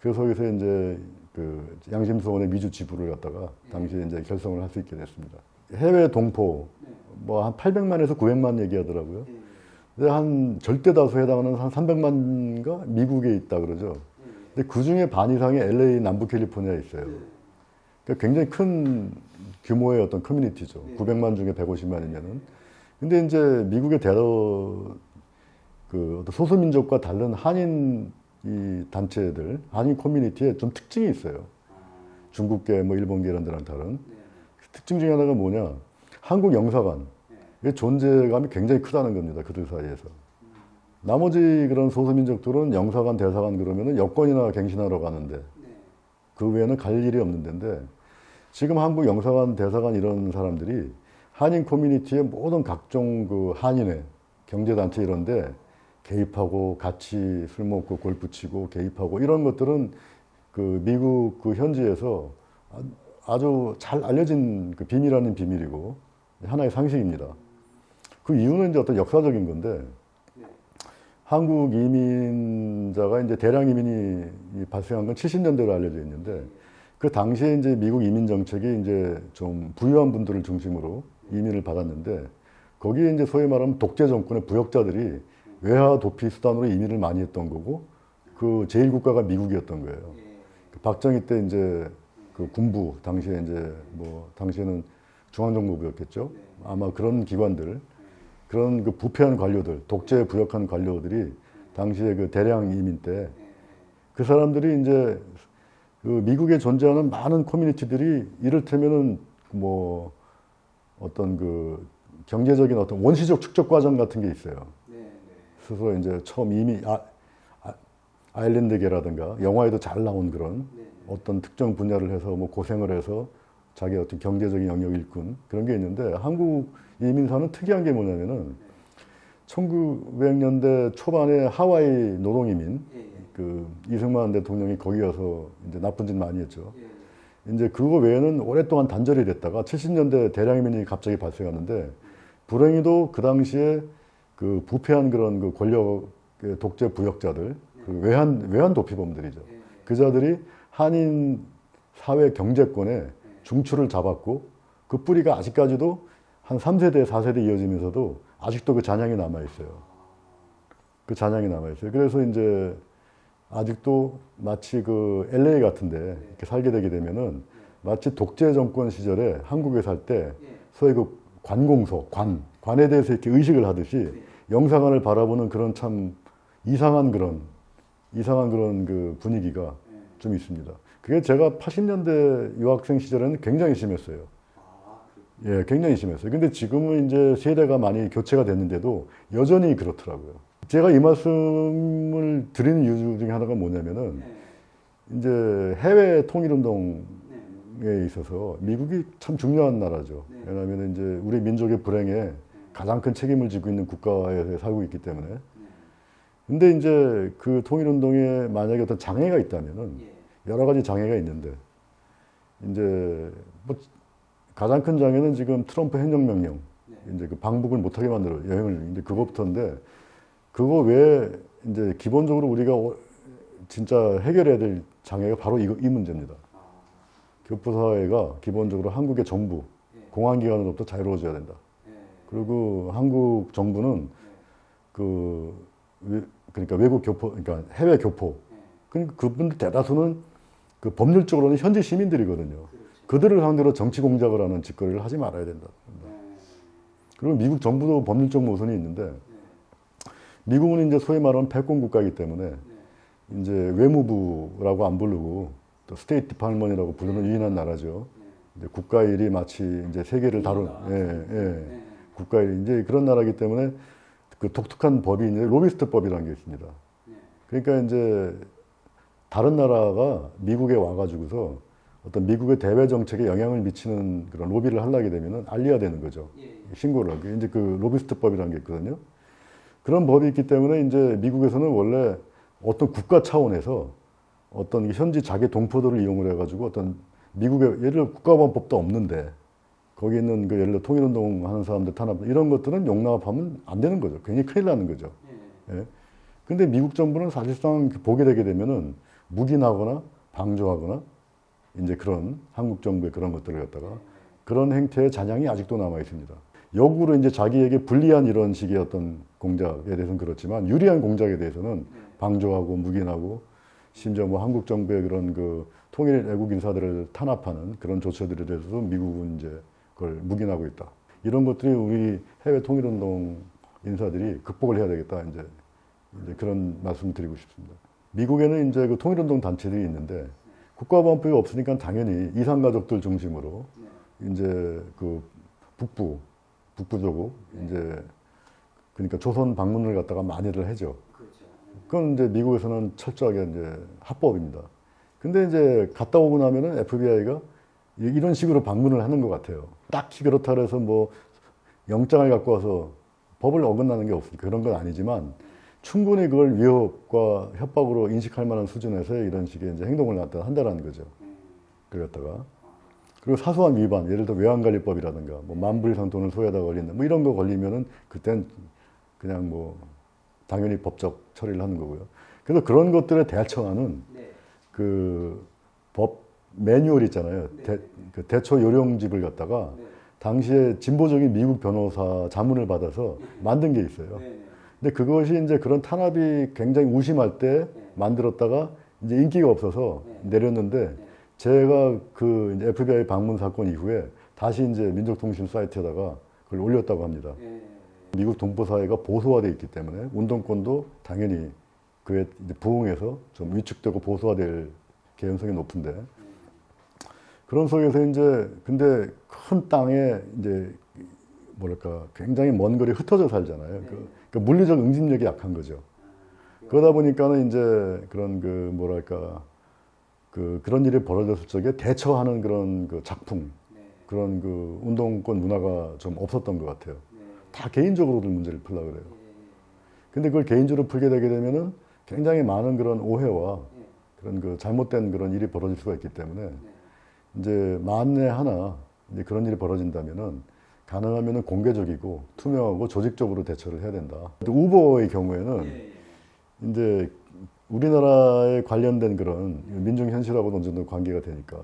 그래서 거기서 이제 그 양심수원의 미주 지부를 갖다가 당시에 이제 결성을 할 수 있게 됐습니다. 해외 동포 뭐 한 800만에서 900만 얘기하더라고요. 근데 한 절대 다수 해당하는 한 300만가 미국에 있다 그러죠. 근데 그 중에 반 이상이 LA 남부 캘리포니아에 있어요. 그러니까 굉장히 큰 규모의 어떤 커뮤니티죠. 900만 중에 150만이면은. 근데 이제 미국의 그 소수민족과 다른 한인 이 단체들, 한인 커뮤니티에 좀 특징이 있어요. 중국계, 뭐 일본계 이런 데랑 다른. 특징 중에 하나가 뭐냐. 한국 영사관. 의 존재감이 굉장히 크다는 겁니다. 그들 사이에서. 나머지 그런 소수민족들은 영사관, 대사관 그러면은 여권이나 갱신하러 가는데 그 외에는 갈 일이 없는 데인데 지금 한국 영사관, 대사관 이런 사람들이 한인 커뮤니티의 모든 각종 그 한인회, 경제단체 이런데 개입하고 같이 술 먹고 골프 치고 개입하고 이런 것들은 그 미국 그 현지에서 아주 잘 알려진 그 비밀 아닌 비밀이고 하나의 상식입니다. 그 이유는 이제 어떤 역사적인 건데 한국 이민자가 이제 대량 이민이 발생한 건 70년대로 알려져 있는데 그 당시에 이제 미국 이민 정책이 이제 좀 부유한 분들을 중심으로 이민을 받았는데 거기에 이제 소위 말하면 독재 정권의 부역자들이 외화 도피 수단으로 이민을 많이 했던 거고 그 제1국가가 미국이었던 거예요. 그 박정희 때 이제 그 군부 당시에 이제 뭐 당시에는 중앙정보부였겠죠. 아마 그런 기관들 그런 그 부패한 관료들 독재에 부역한 관료들이 당시에 그 대량 이민 때 그 사람들이 이제 그 미국에 존재하는 많은 커뮤니티들이 이를테면은 뭐 어떤 그 경제적인 어떤 원시적 축적 과정 같은 게 있어요. 스스로 이제 처음 이미 아일랜드계라든가 영화에도 잘 나온 그런 어떤 특정 분야를 해서 뭐 고생을 해서 자기 어떤 경제적인 영역 일꾼 그런 게 있는데 한국 이민사는 특이한 게 뭐냐면은 1900년대 초반에 하와이 노동이민 예, 예. 그 이승만 대통령이 거기 가서 이제 나쁜 짓 많이 했죠. 예, 예. 이제 그거 외에는 오랫동안 단절이 됐다가 70년대 대량이민이 갑자기 발생하는데 불행히도 그 당시에 그 부패한 그런 그 권력 독재 부역자들, 그 외환 도피범들이죠. 예, 예. 그 자들이 한인 사회 경제권에 중추를 잡았고 그 뿌리가 아직까지도 한 3세대, 4세대 이어지면서도 아직도 그 잔향이 남아있어요. 그 잔향이 남아있어요. 그래서 이제 아직도 마치 그 LA 같은데 이렇게 살게 되게 되면은 마치 독재 정권 시절에 한국에 살 때 소위 그 관공서, 관에 대해서 이렇게 의식을 하듯이 영사관을 바라보는 그런 참 이상한 그런 그 분위기가 좀 있습니다. 그게 제가 80년대 유학생 시절에는 굉장히 심했어요. 예, 굉장히 심했어요. 근데 지금은 이제 세대가 많이 교체가 됐는데도 여전히 그렇더라고요. 제가 이 말씀을 드리는 이유 중에 하나가 뭐냐면은 이제 해외 통일운동에 있어서 미국이 참 중요한 나라죠. 왜냐하면 이제 우리 민족의 불행에 가장 큰 책임을 지고 있는 국가에 살고 있기 때문에. 근데 이제 그 통일운동에 만약에 어떤 장애가 있다면은 여러 가지 장애가 있는데 이제 뭐 가장 큰 장애는 지금 트럼프 행정명령 이제 그 방북을 못하게 만들어 여행을 이제 그거부터인데 그거 외에 이제 기본적으로 우리가 진짜 해결해야 될 장애가 바로 이 문제입니다. 교포사회가 기본적으로 한국의 정부, 공안기관으로부터 자유로워져야 된다. 그리고 한국 정부는 그러니까 외국 교포, 그러니까 해외 교포, 그러니까 그분들 대다수는 그 법률적으로는 현지 시민들이거든요. 그들을 상대로 정치 공작을 하는 짓거리를 하지 말아야 된다. 그리고 미국 정부도 법률적 모순이 있는데 미국은 이제 소위 말하는 패권 국가이기 때문에 이제 외무부라고 안 부르고 또 스테이트 디파트먼이라고 부르는 유일한 나라죠. 이제 국가 일이 마치 이제 세계를 다룬 국가 일 이제 그런 나라이기 때문에 그 독특한 법이 있는데 로비스트법이라는 게 있습니다. 그러니까 이제 다른 나라가 미국에 와가지고서 어떤 미국의 대외 정책에 영향을 미치는 그런 로비를 하려게 되면은 알려야 되는 거죠. 신고를 하게. 이제 그 로비스트법이라는 게 있거든요. 그런 법이 있기 때문에 이제 미국에서는 원래 어떤 국가 차원에서 어떤 현지 자기 동포들을 이용을 해가지고 어떤 미국의 예를 들어 국가보안법도 없는데 거기 있는 그 예를 들어 통일운동 하는 사람들 탄압 이런 것들은 용납하면 안 되는 거죠. 굉장히 큰일 나는 거죠. 예. 근데 미국 정부는 사실상 보게 되게 되면은 묵인하거나 방조하거나 이제 그런 한국 정부의 그런 것들을 갖다가 그런 행태의 잔향이 아직도 남아 있습니다. 역으로 이제 자기에게 불리한 이런 식의 어떤 공작에 대해서는 그렇지만 유리한 공작에 대해서는 방조하고 묵인하고 심지어 뭐 한국 정부의 그런 그 통일 애국 인사들을 탄압하는 그런 조처들에 대해서도 미국은 이제 그걸 묵인하고 있다. 이런 것들이 우리 해외 통일운동 인사들이 극복을 해야 되겠다. 이제 그런 말씀을 드리고 싶습니다. 미국에는 이제 그 통일운동 단체들이 있는데 국가보안법이 없으니까 당연히 이산가족들 중심으로 이제 그 북부조국 이제 그러니까 조선 방문을 갖다가 많이들 하죠. 그건 이제 미국에서는 철저하게 이제 합법입니다. 근데 이제 갔다 오고 나면은 FBI가 이런 식으로 방문을 하는 것 같아요. 딱히 그렇다 해서 뭐 영장을 갖고 와서 법을 어긋나는 게 없으니까 그런 건 아니지만 충분히 그걸 위협과 협박으로 인식할 만한 수준에서의 이런 식의 이제 행동을 갖다 한다라는 거죠. 그랬다가 그리고 사소한 위반, 예를 들어 외환관리법이라든가 뭐 만불 이상 돈을 소유하다 걸린다, 뭐 이런 거 걸리면은 그땐 그냥 뭐 당연히 법적 처리를 하는 거고요. 그래서 그런 것들에 대처하는 그 법 매뉴얼 있잖아요. 그 대처 요령집을 갖다가 당시에 진보적인 미국 변호사 자문을 받아서 만든 게 있어요. 근데 그것이 이제 그런 탄압이 굉장히 우심할 때 만들었다가 이제 인기가 없어서 내렸는데 제가 그 FBI 방문 사건 이후에 다시 이제 민족통신 사이트에다가 그걸 올렸다고 합니다. 미국 동포사회가 보수화되어 있기 때문에 운동권도 당연히 그에 이제 부응해서 좀 위축되고 보수화될 개연성이 높은데 그런 속에서 이제 근데 큰 땅에 이제 뭐랄까 굉장히 먼 거리 흩어져 살잖아요. 그 물리적 응집력이 약한 거죠. 그러다 보니까는 이제 그런 그 뭐랄까 그런 일이 벌어졌을 적에 대처하는 그런 그 작품 그런 그 운동권 문화가 좀 없었던 것 같아요. 다 개인적으로들 문제를 풀려고 그래요. 근데 그걸 개인주로 풀게 되게 되면은 굉장히 많은 그런 오해와 그런 그 잘못된 그런 일이 벌어질 수가 있기 때문에 이제 만에 하나 이제 그런 일이 벌어진다면은 가능하면은 공개적이고 투명하고 조직적으로 대처를 해야 된다. 우버의 경우에는 이제 우리나라에 관련된 그런 민중 현실하고는 어느 정도 관계가 되니까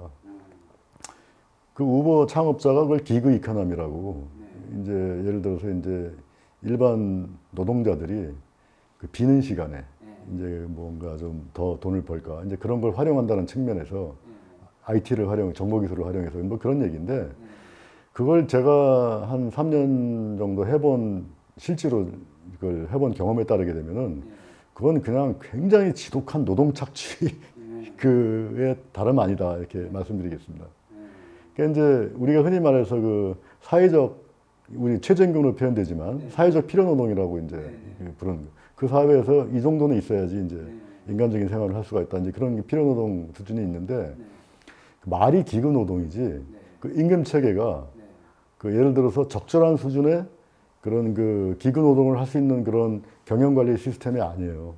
그 우버 창업자가 그걸 기그 이코노미라고 이제 예를 들어서 이제 일반 노동자들이 그 비는 시간에 이제 뭔가 좀 더 돈을 벌까 이제 그런 걸 활용한다는 측면에서 IT를 정보기술을 활용해서 뭐 그런 얘기인데 그걸 제가 한 3년 정도 해본 실제로 그걸 해본 경험에 따르게 되면은 그건 그냥 굉장히 지독한 노동 착취 그에 다름 아니다 이렇게 말씀드리겠습니다. 그러니까 이제 우리가 흔히 말해서 그 사회적 우리 최저임금으로 표현되지만 사회적 필요노동이라고 이제 부르는 그 사회에서 이 정도는 있어야지 이제 인간적인 생활을 할 수가 있다 이제 그런 필요노동 수준이 있는데 말이 기근노동이지 그 임금 체계가 그 예를 들어서 적절한 수준의 그런 그 기근노동을 할 수 있는 그런 경영관리 시스템이 아니에요.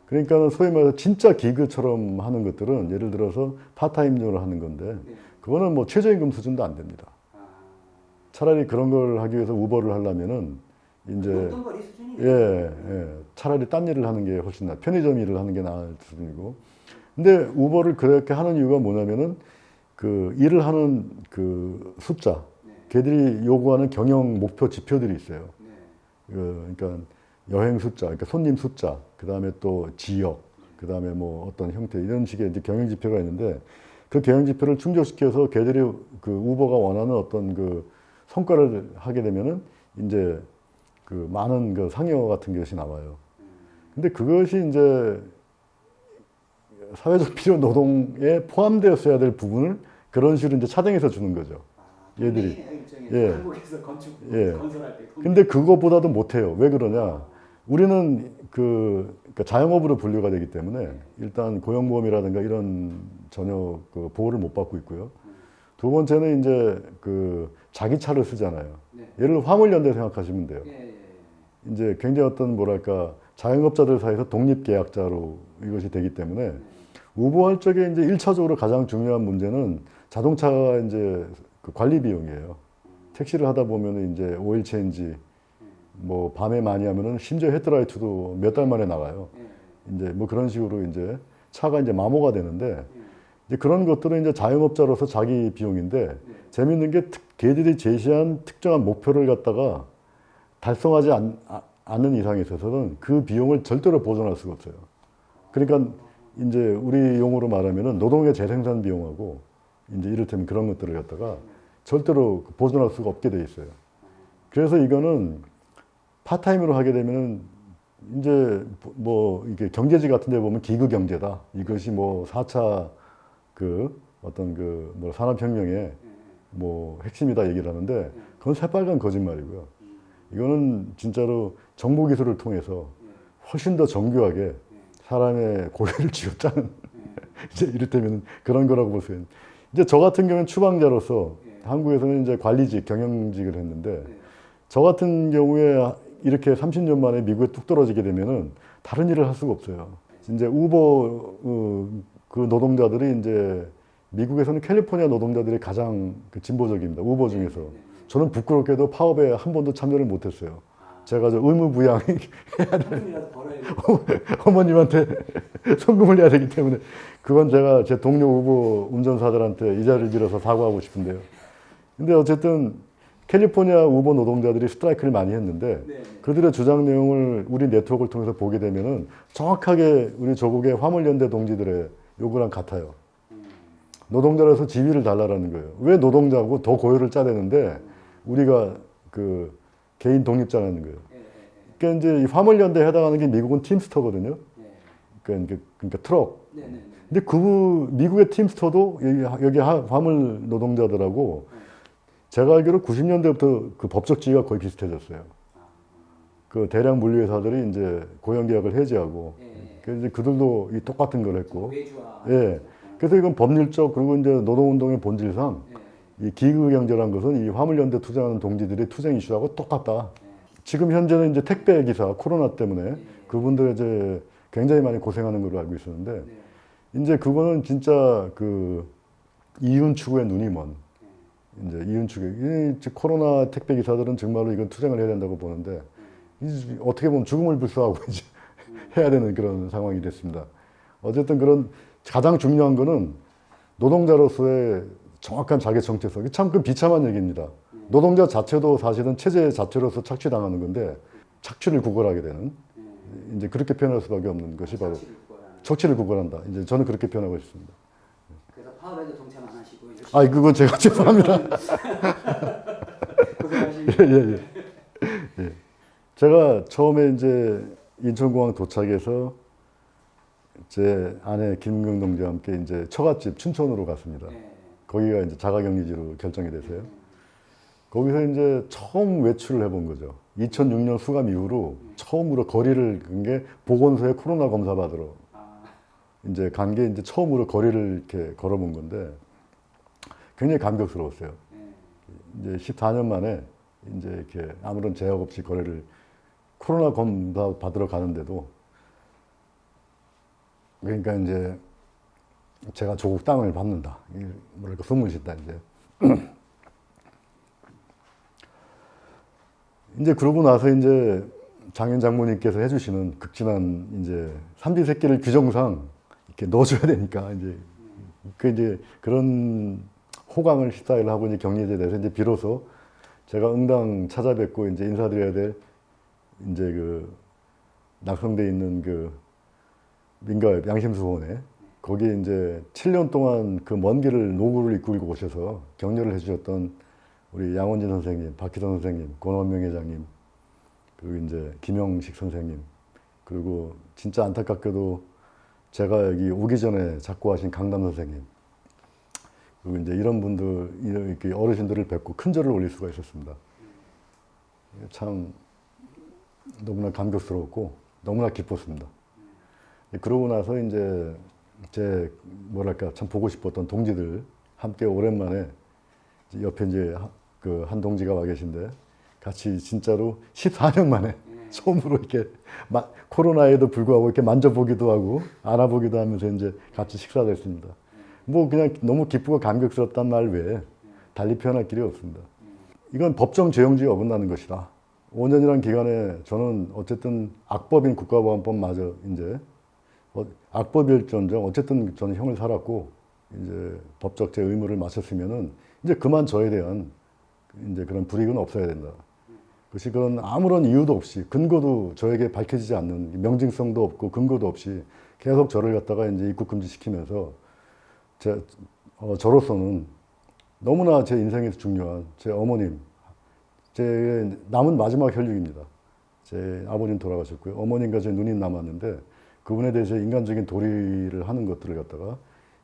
그러니까 소위 말해서 진짜 기그처럼 하는 것들은 예를 들어서 파타임적으로 하는 건데 그거는 뭐 최저임금 수준도 안 됩니다. 차라리 그런 걸 하기 위해서 우버를 하려면은 이제 차라리 딴 일을 하는 게 훨씬 편의점 일을 하는 게 나을 수준이고 근데 우버를 그렇게 하는 이유가 뭐냐면은 그 일을 하는 그 숫자 걔들이 요구하는 경영 목표 지표들이 있어요. 그러니까 여행 숫자, 그러니까 손님 숫자, 그 다음에 또 지역, 그 다음에 뭐 어떤 형태 이런 식의 이제 경영 지표가 있는데 그 경영 지표를 충족시켜서 걔들이 그 우버가 원하는 어떤 그 성과를 하게 되면은 이제 그 많은 그 상여 같은 것이 나와요. 근데 그것이 이제 사회적 필요 노동에 포함되었어야 될 부분을 그런 식으로 이제 차등해서 주는 거죠. 얘들이. 한국에서 건설할 때. 근데 그것보다도 못해요. 왜 그러냐? 우리는 그러니까 자영업으로 분류가 되기 때문에 일단 고용보험이라든가 이런 전혀 그 보호를 못 받고 있고요. 두 번째는 이제 그 자기 차를 쓰잖아요. 예를 들어 화물연대 생각하시면 돼요. 이제 굉장히 어떤 뭐랄까 자영업자들 사이에서 독립계약자로 이것이 되기 때문에 우버할 적에 이제 1차적으로 가장 중요한 문제는 자동차 이제 그 관리 비용이에요. 택시를 하다 보면은 이제 오일 체인지 뭐 밤에 많이 하면은 심지어 헤드라이트도 몇 달 만에 나가요. 이제 뭐 그런 식으로 이제 차가 이제 마모가 되는데 이제 그런 것들은 이제 자영업자로서 자기 비용인데 재밌는 게 걔들이 제시한 특정한 목표를 갖다가 달성하지 않는 이상에 있어서는 그 비용을 절대로 보존할 수가 없어요. 그러니까 이제 우리 용어로 말하면은 노동의 재생산 비용하고 이제 이를테면 그런 것들을 갖다가 절대로 보존할 수가 없게 돼 있어요. 그래서 이거는 파타임으로 하게 되면은 이제 뭐 이게 경제지 같은 데 보면 기그 경제다. 이것이 뭐 4차 그 어떤 그 뭐 산업혁명의 뭐 핵심이다 얘기를 하는데 그건 새빨간 거짓말이고요. 이거는 진짜로 정보기술을 통해서 훨씬 더 정교하게 사람의 고뇌를 쥐어짜는 이제 이를테면 그런 거라고 보세요. 이제 저 같은 경우는 추방자로서 한국에서는 이제 관리직, 경영직을 했는데 저 같은 경우에 이렇게 30년 만에 미국에 뚝 떨어지게 되면은 다른 일을 할 수가 없어요. 이제 우버 그 노동자들이 이제 미국에서는 캘리포니아 노동자들이 가장 그 진보적입니다. 우버 중에서. 저는 부끄럽게도 파업에 한 번도 참여를 못했어요. 제가 저 의무부양 해야 돼. 어머님한테 송금을 해야 되기 때문에 그건 제가 제 동료 우버 운전사들한테 이 자리를 빌어서 사과하고 싶은데요. 근데 어쨌든 캘리포니아 우버 노동자들이 스트라이크를 많이 했는데 그들의 주장 내용을 우리 네트워크를 통해서 보게 되면은 정확하게 우리 조국의 화물연대 동지들의 요구랑 같아요. 노동자라서 지위를 달라라는 거예요. 왜 노동자고 더 고효를 짜내는데 우리가 그 개인 독립자라는 거예요. 그러니까 이제 이 화물연대에 해당하는 게 미국은 팀스터거든요. 그러니까 트럭. 근데 그 미국의 팀스터도 여기 화물 노동자들하고 제가 알기로 90년대부터 그 법적 지위가 거의 비슷해졌어요. 그 대량 물류회사들이 이제 고용계약을 해지하고, 그래서 이제 그들도 이 똑같은 걸 했고, 예. 그래서 이건 법률적 그리고 이제 노동운동의 본질상 이 기후경제라는 것은 이 화물연대 투쟁하는 동지들의 투쟁 이슈하고 똑같다. 지금 현재는 이제 택배 기사 코로나 때문에 그분들 이제 굉장히 많이 고생하는 걸로 알고 있었는데 이제 그거는 진짜 그 이윤 추구의 눈이 먼 이제 이윤 추구 이 코로나 택배 기사들은 정말로 이건 투쟁을 해야 된다고 보는데 어떻게 보면 죽음을 불사하고 이제 해야 되는 그런 상황이 됐습니다. 어쨌든 그런 가장 중요한 거는 노동자로서의 정확한 자기 정체성. 참 그 비참한 얘기입니다. 노동자 자체도 사실은 체제 자체로서 착취당하는 건데 착취를 구걸하게 되는 이제 그렇게 표현할 수밖에 없는 것이 바로 착취를 구걸한다. 이제 저는 그렇게 표현하고 싶습니다. 그래서 파업에도 동참 안 하시고. 아, 그건 제가 죄송합니다. 고생하십니다. 예. 제가 처음에 이제 인천공항 도착해서 제 아내 김경 동지와 함께 이제 처갓집 춘천으로 갔습니다. 거기가 이제 자가격리지로 결정이 돼서요. 거기서 이제 처음 외출을 해본 거죠. 2006년 수감 이후로 처음으로 거리를 간 게 보건소에 코로나 검사 받으러 이제 간 게 이제 처음으로 거리를 이렇게 걸어본 건데 굉장히 감격스러웠어요. 이제 14년 만에 이제 이렇게 아무런 제약 없이 거리를 코로나 검사 받으러 가는데도 그러니까 이제 제가 조국 땅을 받는다. 뭐랄까 소문이 있다 이제. 이제 그러고 나서 이제 장현 장모님께서 해주시는 극진한 이제 삼시세끼를 규정상 이렇게 넣어줘야 되니까 이제 그 이제 그런 호강을 시사를 하고 이제 격리제에 대해서 이제 비로소 제가 응당 찾아뵙고 이제 인사드려야 될 이제 그 낙성대에 있는 그 민가협 양심수원에 거기에 이제 7년 동안 그 먼 길을 노구를 이끌고 오셔서 격려를 해주셨던 우리 양원진 선생님, 박희선 선생님, 권원명 회장님, 그리고 이제 김영식 선생님, 그리고 진짜 안타깝게도 제가 여기 오기 전에 작고하신 강남 선생님, 그리고 이제 이런 분들, 이렇게 어르신들을 뵙고 큰 절을 올릴 수가 있었습니다. 참 너무나 감격스러웠고 너무나 기뻤습니다. 그러고 나서 이제 제 뭐랄까 참 보고 싶었던 동지들 함께 오랜만에 옆에 이제 그 한 동지가 와 계신데 같이 진짜로 14년 만에 처음으로 이렇게 코로나에도 불구하고 이렇게 만져보기도 하고 안아보기도 하면서 이제 같이 식사를 했습니다. 뭐 그냥 너무 기쁘고 감격스럽단 말 외에 달리 표현할 길이 없습니다. 이건 법정 죄용지에 어긋나는 것이다. 5년이라는 기간에 저는 어쨌든 악법인 국가보안법마저 이제 악법일전정 어쨌든 저는 형을 살았고 이제 법적 제 의무를 마쳤으면은 이제 그만 저에 대한 이제 그런 불이익은 없어야 된다. 그것이 그런 아무런 이유도 없이 근거도 저에게 밝혀지지 않는 명징성도 없고 근거도 없이 계속 저를 갖다가 이제 입국 금지 시키면서 저로서는 너무나 제 인생에서 중요한 제 어머님, 제 남은 마지막 혈육입니다. 제 아버님 돌아가셨고요. 어머님과 제 누님 남았는데 그분에 대해서 인간적인 도리를 하는 것들을 갖다가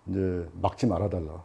이제 막지 말아달라.